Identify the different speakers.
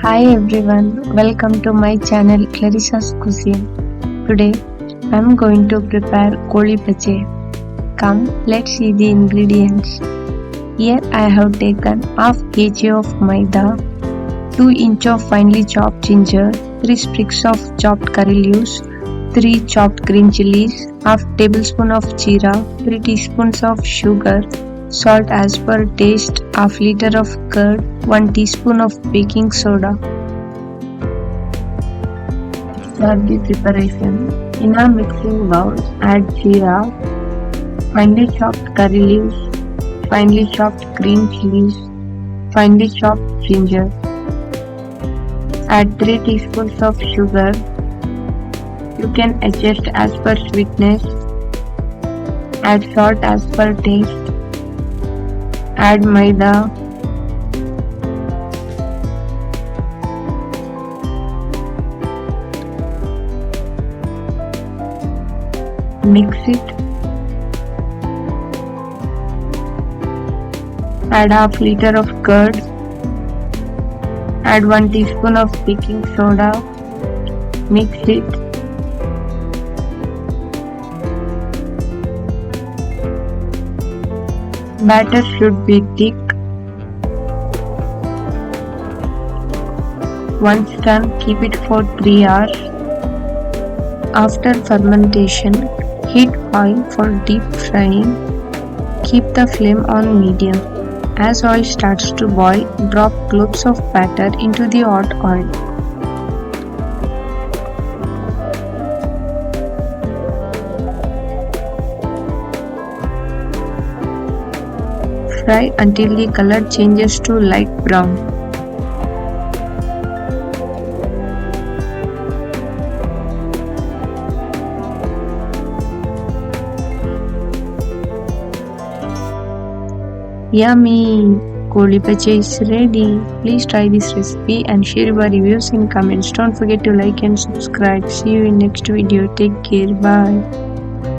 Speaker 1: Hi everyone, welcome to my channel Clarissa's Cuisine. Today I am going to prepare Goli Baje. Come, let's see the ingredients. Here I have taken half kg of Maida, 2 inch of finely chopped ginger, 3 sprigs of chopped curry leaves, 3 chopped green chilies, half tablespoon of Jeera, 3 teaspoons of sugar, salt as per taste, half liter of curd, 1 teaspoon of baking soda. Start the preparation. In a mixing bowl, add Jeera, finely chopped curry leaves, finely chopped green chilies, finely chopped ginger. Add 3 teaspoons of sugar. You can adjust as per sweetness. Add salt as per taste. Add Maida. Mix it. Add half liter of curd. Add 1 teaspoon of baking soda. Mix it. Batter should be thick. Once done, keep it for 3 hours. After fermentation, heat oil for deep frying. Keep the flame on medium. As oil starts to boil, drop cloves of batter into the hot oil. Fry until the color changes to light brown. Yummy! Goli Baje is ready. Please try this recipe and share your reviews in comments. Don't forget to like and subscribe. See you in next video. Take care. Bye.